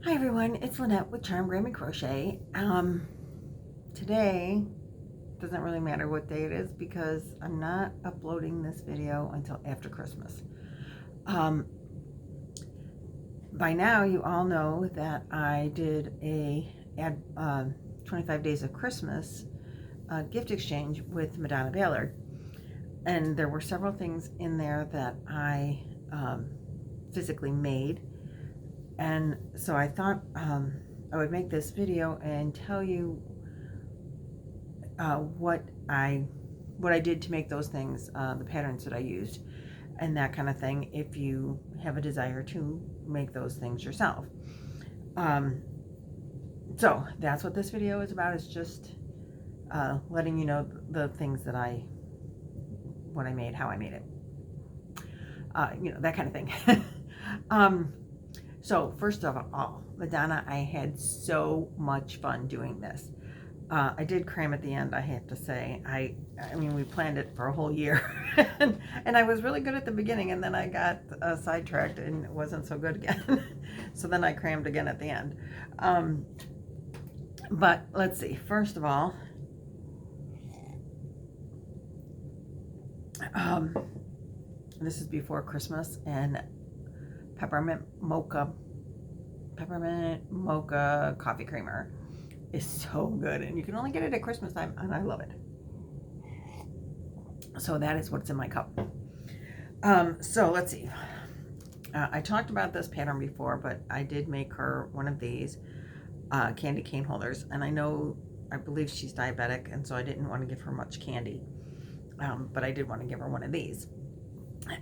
Hi everyone, it's Lynette with Grammy Crochet. Today doesn't really matter what day it is because I'm not uploading this video until after Christmas. By now you all know that I did a 25 Days of Christmas gift exchange with Madonna Ballard, and there were several things in there that I physically made. And so I thought I would make this video and tell you what I did to make those things, the patterns that I used, and that kind of thing, if you have a desire to make those things yourself. So that's what this video is about, is just letting you know the things that what I made, how I made it, that kind of thing. So first of all, Madonna, I had so much fun doing this. I did cram at the end, I have to say. I mean, we planned it for a whole year, and I was really good at the beginning, and then I got sidetracked and it wasn't so good again. So then I crammed again at the end. But let's see. First of all, this is before Christmas, and peppermint mocha coffee creamer is so good, and you can only get it at Christmas time, and I love it. So that is what's in my cup. So let's see. I talked about this pattern before, but I did make her one of these candy cane holders, and I believe she's diabetic, and so I didn't want to give her much candy, but I did want to give her one of these.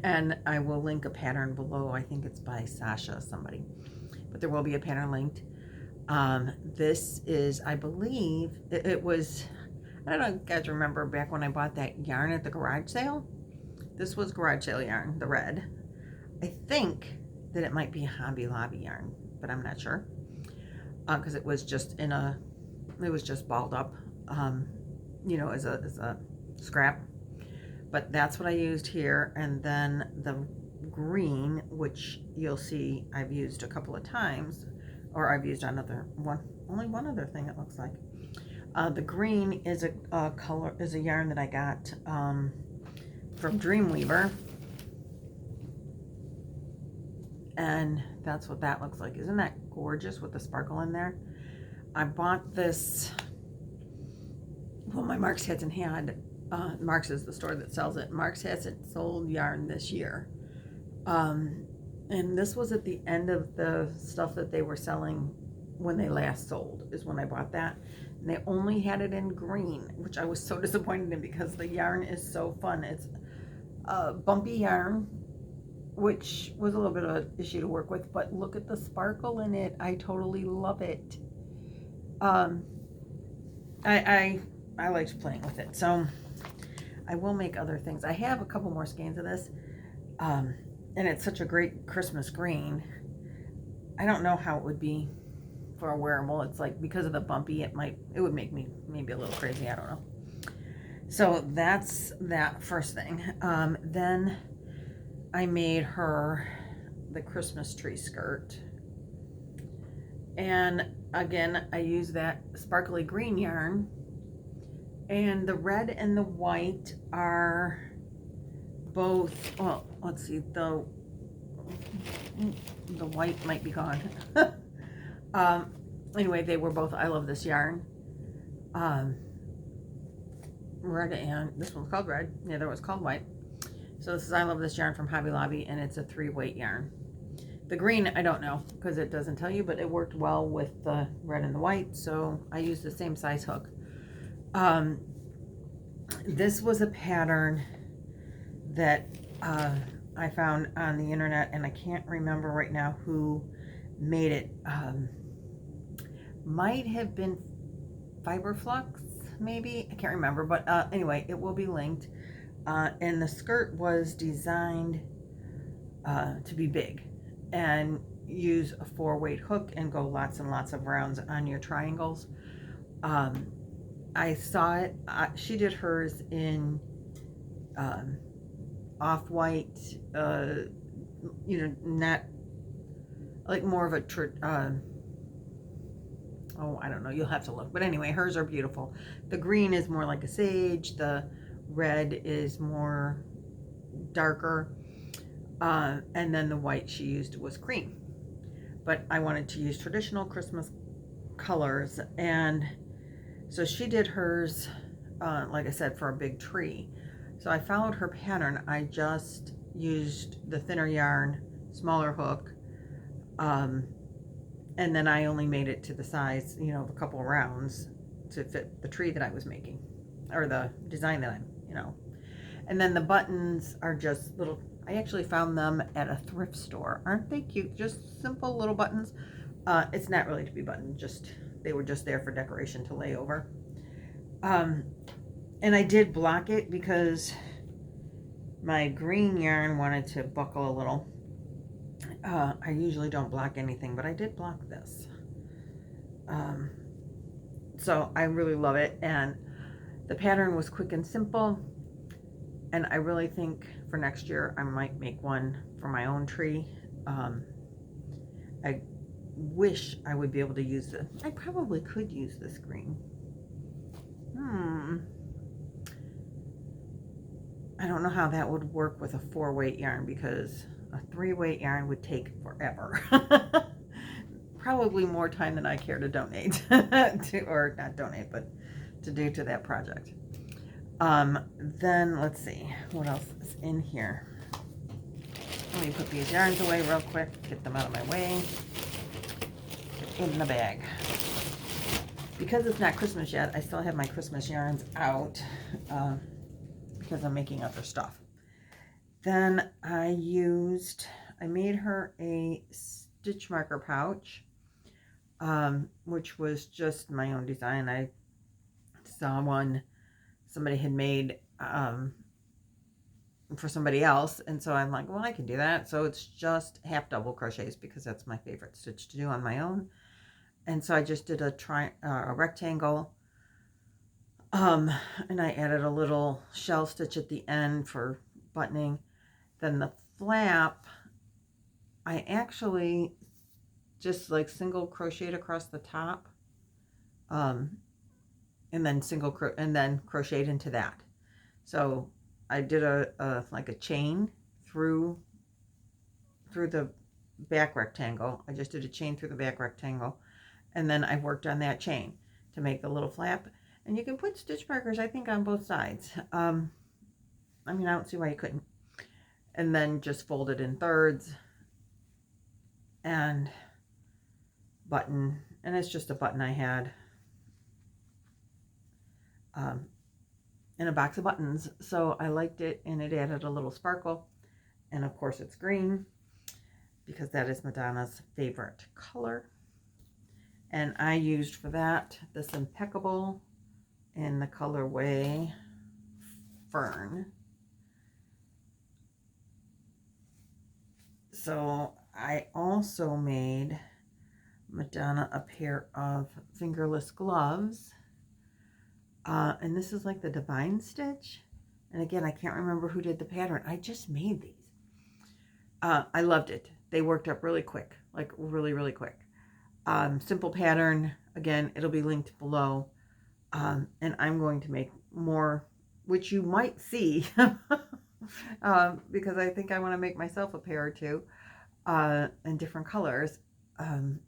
And I will link a pattern below. I think it's by Sasha somebody, but there will be a pattern linked. This is, I believe it was, I don't know if you guys remember back when I bought that yarn at the garage sale. This was garage sale yarn, the red. I think that it might be Hobby Lobby yarn, but I'm not sure, because it was just it was just balled up, as a scrap. But that's what I used here. And then the green, which you'll see I've used a couple of times, or I've used only one other thing it looks like. The green is a yarn that I got from Dreamweaver, and that's what that looks like. Isn't that gorgeous with the sparkle in there? I bought this, well, my Marks hasn't had, Marks is the store that sells it. Marks hasn't sold yarn this year. And this was at the end of the stuff that they were selling when they last sold, is when I bought that. And they only had it in green, which I was so disappointed in because the yarn is so fun. It's bumpy yarn, which was a little bit of an issue to work with, but look at the sparkle in it. I totally love it. I liked playing with it, so I will make other things. I have a couple more skeins of this, and it's such a great Christmas green. I don't know how it would be for a wearable. It's like, because of the bumpy, it would make me maybe a little crazy. I don't know. So that's that first thing. Then I made her the Christmas tree skirt, and again I used that sparkly green yarn. And the red and the white are both, well, let's see, the white might be gone. Anyway, they were both I Love This yarn. Red, and this one's called red. The other was called white. So this is I Love This yarn from Hobby Lobby, and it's a 3-weight yarn. The green, I don't know, because it doesn't tell you, but it worked well with the red and the white, so I used the same size hook. This was a pattern that I found on the internet, and I can't remember right now who made it. Might have been Fiberflux, maybe, I can't remember, but anyway, it will be linked. And the skirt was designed to be big and use a 4-weight hook and go lots and lots of rounds on your triangles. I saw it. She did hers in off-white, not like more of a Oh, I don't know. You'll have to look. But anyway, hers are beautiful. The green is more like a sage. The red is more darker. And then the white she used was cream. But I wanted to use traditional Christmas colors. And so she did hers, like I said, for a big tree. So I followed her pattern. I just used the thinner yarn, smaller hook, and then I only made it to the size, you know, of a couple of rounds to fit the tree that I was making, or the design that I'm, you know. And then the buttons are just little, I actually found them at a thrift store. Aren't they cute? Just simple little buttons. It's not really to be buttoned, just, they were just there for decoration to lay over. And I did block it because my green yarn wanted to buckle a little. I usually don't block anything, but I did block this. So I really love it, and the pattern was quick and simple, and I really think for next year I might make one for my own tree. I wish I would be able to use it. I probably could use this green. I don't know how that would work with a 4-weight yarn, because a 3-weight yarn would take forever. Probably more time than I care to donate to, or not donate, but to do to that project. Then let's see what else is in here. Let me put these yarns away real quick, get them out of my way, get in the bag. Because it's not Christmas yet, I still have my Christmas yarns out, because I'm making other stuff. Then I made her a stitch marker pouch, which was just my own design. I saw one somebody had made for somebody else, and so I'm like, well, I can do that. So it's just half double crochets, because that's my favorite stitch to do on my own. And so I just did a rectangle, and I added a little shell stitch at the end for buttoning. Then the flap, I actually just like single crocheted across the top, and then crocheted into that. So I did like a chain through the back rectangle. I just did a chain through the back rectangle, and then I worked on that chain to make the little flap. And you can put stitch markers, I think, on both sides. I mean, I don't see why you couldn't. And then just fold it in thirds and button. And it's just a button I had in a box of buttons. So I liked it, and it added a little sparkle. And of course it's green, because that is Madonna's favorite color. And I used for that this Impeccable in the colorway Fern. So I also made Madonna a pair of fingerless gloves. And this is like the Divine Stitch. And again, I can't remember who did the pattern. I just made these. I loved it. They worked up really quick, like really, really quick. Simple pattern. Again, it'll be linked below. And I'm going to make more, which you might see, because I think I want to make myself a pair or two in different colors. And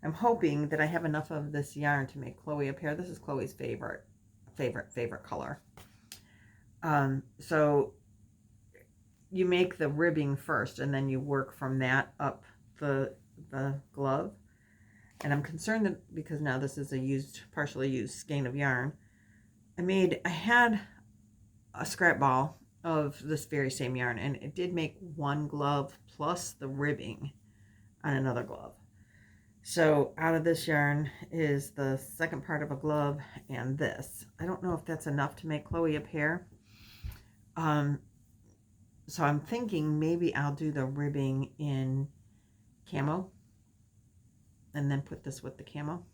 I'm hoping that I have enough of this yarn to make Chloe a pair. This is Chloe's favorite color. So you make the ribbing first, and then you work from that up the glove. And I'm concerned that because now this is a partially used skein of yarn, I had a scrap ball of this very same yarn, and it did make one glove plus the ribbing on another glove. So out of this yarn is the second part of a glove and this. I don't know if that's enough to make Chloe a pair. So I'm thinking maybe I'll do the ribbing in camo and then put this with the camo,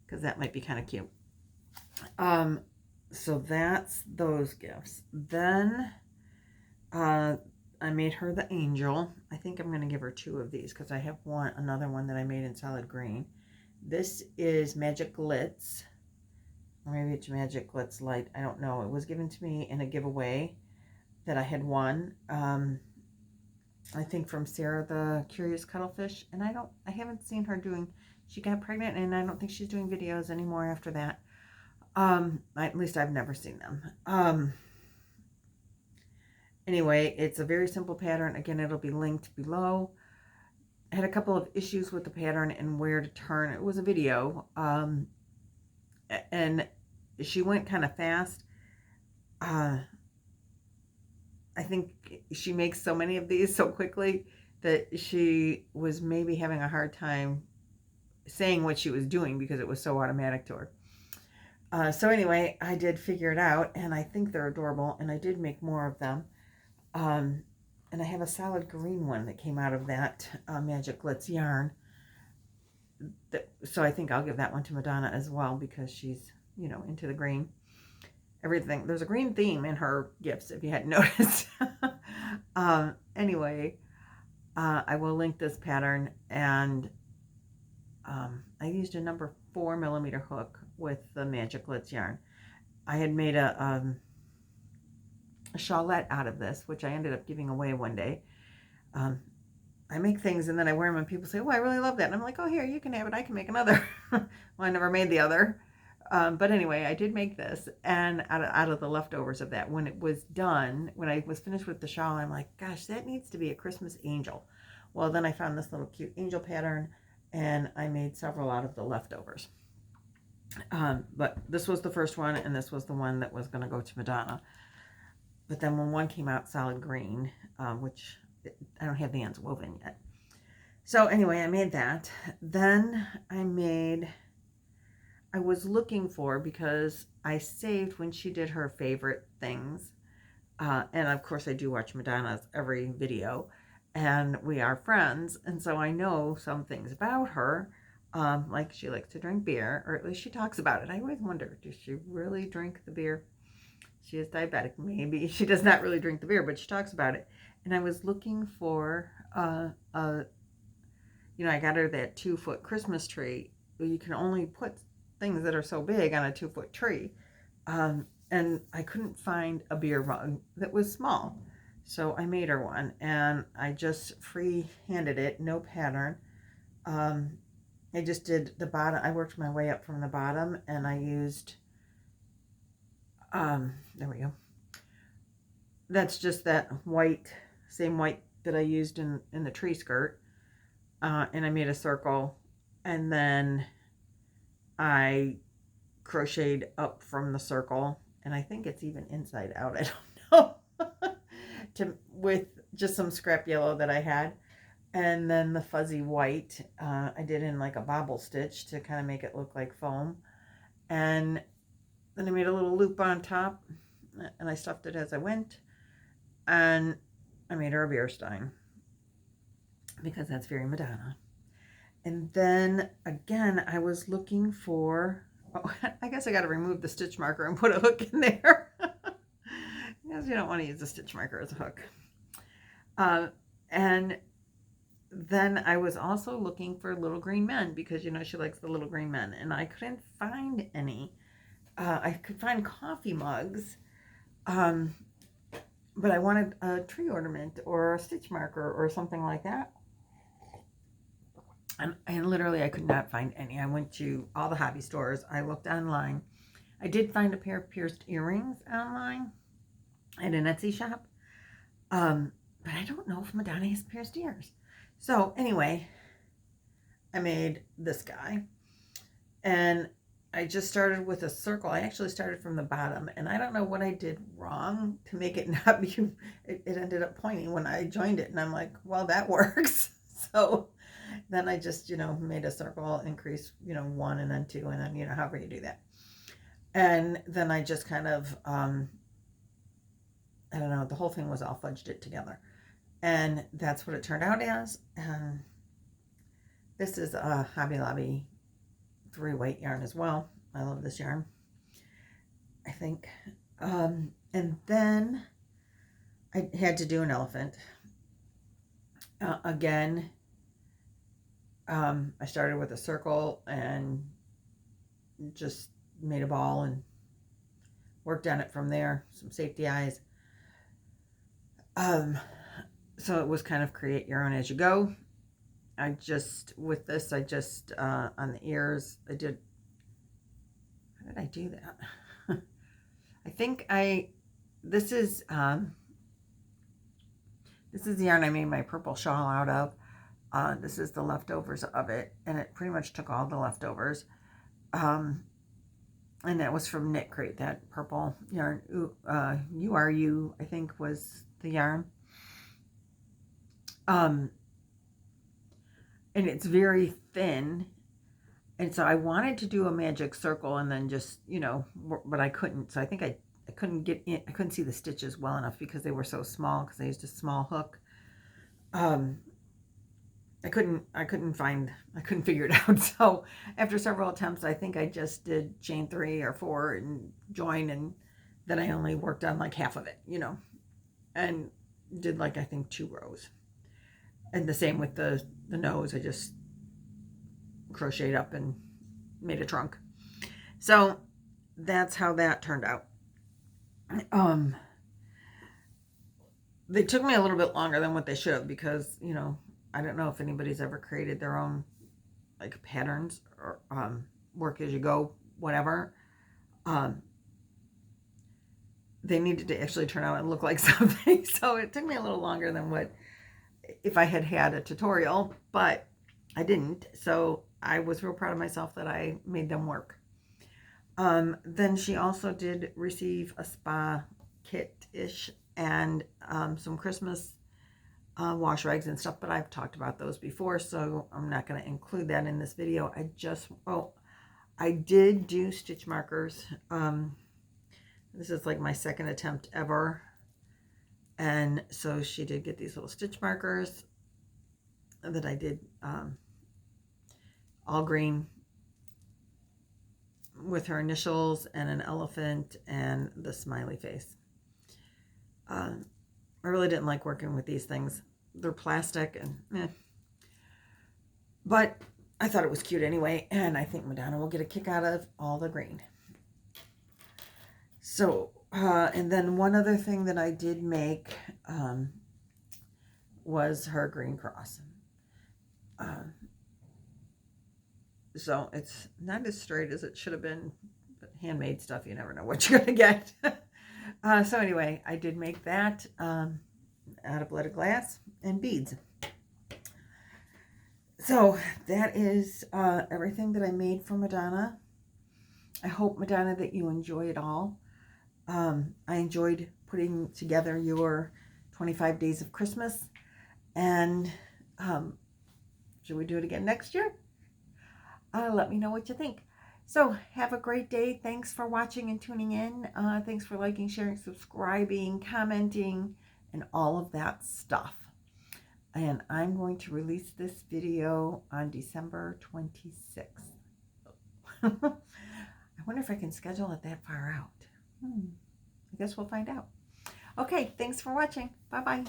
because that might be kind of cute. So that's those gifts. Then I made her the angel. I think I'm going to give her 2 of these, because I have another one that I made in solid green, This is Magic Glitz. Or maybe it's Magic Glitz Light. I don't know. It was given to me in a giveaway that I had won. I think from Sarah the Curious Cuttlefish. And I haven't seen her doing, she got pregnant and I don't think she's doing videos anymore after that. At least I've never seen them. Anyway, it's a very simple pattern. Again, it'll be linked below. I had a couple of issues with the pattern and where to turn. It was a video. And she went kind of fast. I think she makes so many of these so quickly that she was maybe having a hard time saying what she was doing because it was so automatic to her. So anyway, I did figure it out, and I think they're adorable, and I did make more of them. And I have a solid green one that came out of that Magic Glitz yarn. So I think I'll give that one to Madonna as well because she's, you know, into the green. Everything. There's a green theme in her gifts, if you hadn't noticed. Anyway, I will link this pattern, and I used a number 4mm hook with the Magic Glitz yarn. I had made a shawlette out of this, which I ended up giving away one day. I make things and then I wear them and people say, oh, I really love that. And I'm like, oh, here, you can have it. I can make another. Well, I never made the other. But anyway, I did make this, and out of the leftovers of that, when it was done, when I was finished with the shawl, I'm like, gosh, that needs to be a Christmas angel. Well, then I found this little cute angel pattern, and I made several out of the leftovers. But this was the first one, and this was the one that was going to go to Madonna. But then when one came out solid green, which I don't have the ends woven yet. So anyway, I made that. Then I was looking for, because I saved when she did her favorite things. And of course I do watch Madonna's every video, and we are friends. And so I know some things about her, like she likes to drink beer, or at least she talks about it. I always wonder, does she really drink the beer? She is diabetic. Maybe she does not really drink the beer, but she talks about it. And I was looking for, you know, I got her that 2-foot Christmas tree. You can only put things that are so big on a 2-foot tree. And I couldn't find a beer mug that was small. So I made her one, and I just free-handed it, no pattern. I just did the bottom. I worked my way up from the bottom, and I used, there we go. That's just that white, same white that I used in the tree skirt. And I made a circle, and then I crocheted up from the circle, and I think it's even inside out, I don't know, with just some scrap yellow that I had. And then the fuzzy white, I did in like a bobble stitch to kind of make it look like foam. And then I made a little loop on top, and I stuffed it as I went. And I made her a beer stein, because that's very Madonna. And then again, I was looking for, oh, I guess I got to remove the stitch marker and put a hook in there, because you don't want to use a stitch marker as a hook. And then I was also looking for little green men, because, you know, she likes the little green men, and I couldn't find any. I could find coffee mugs, but I wanted a tree ornament or a stitch marker or something like that. And literally I could not find any. I went to all the hobby stores. I looked online. I did find a pair of pierced earrings online at an Etsy shop. But I don't know if Madonna has pierced ears. So anyway, I made this guy. And I just started with a circle. I actually started from the bottom, and I don't know what I did wrong to make it not be, it ended up pointing when I joined it, and I'm like, well, that works. So then I just, you know, made a circle, increase, you know, 1 and then 2, and then, you know, however you do that. And then I just kind of, I don't know, the whole thing was all fudged it together. And that's what it turned out as. And this is a Hobby Lobby 3-weight yarn as well. I love this yarn, I think. And then I had to do an elephant. Again, I started with a circle and just made a ball and worked on it from there. Some safety eyes. So it was kind of create your own as you go. With this, I just, on the ears, how did I do that? I think this is the yarn I made my purple shawl out of. This is the leftovers of it, and it pretty much took all the leftovers. And that was from Knit Crate, that purple yarn. URU, I think, was the yarn. And it's very thin, and so I wanted to do a magic circle and then just, but I couldn't. So I think I couldn't get in. I couldn't see the stitches well enough because they were so small, because I used a small hook. I couldn't figure it out. So after several attempts, I think I just did chain 3 or 4 and join, and then I only worked on like half of it, and did like, I think 2 rows. And the same with the nose. I just crocheted up and made a trunk. So that's how that turned out. They took me a little bit longer than what they should have, because, I don't know if anybody's ever created their own like patterns or work as you go, whatever. They needed to actually turn out and look like something. So it took me a little longer than what if I had had a tutorial, but I didn't. So I was real proud of myself that I made them work. Then she also did receive a spa kit-ish and some Christmas wash rags and stuff, but I've talked about those before, so I'm not going to include that in this video. I did do stitch markers. This is like my second attempt ever. And so she did get these little stitch markers that I did all green with her initials and an elephant and the smiley face. I really didn't like working with these things. They're plastic and but I thought it was cute anyway, and I think Madonna will get a kick out of all the green. So and then one other thing that I did make was her green cross. So it's not as straight as it should have been, but handmade stuff, you never know what you're going to get. So anyway, I did make that out of leaded glass and beads. So that is everything that I made for Madonna. I hope, Madonna, that you enjoy it all. I enjoyed putting together your 25 Days of Christmas, and should we do it again next year? Let me know what you think. So have a great day. Thanks for watching and tuning in. Thanks for liking, sharing, subscribing, commenting, and all of that stuff. And I'm going to release this video on December 26th. I wonder if I can schedule it that far out. I guess we'll find out. Okay, thanks for watching. Bye-bye.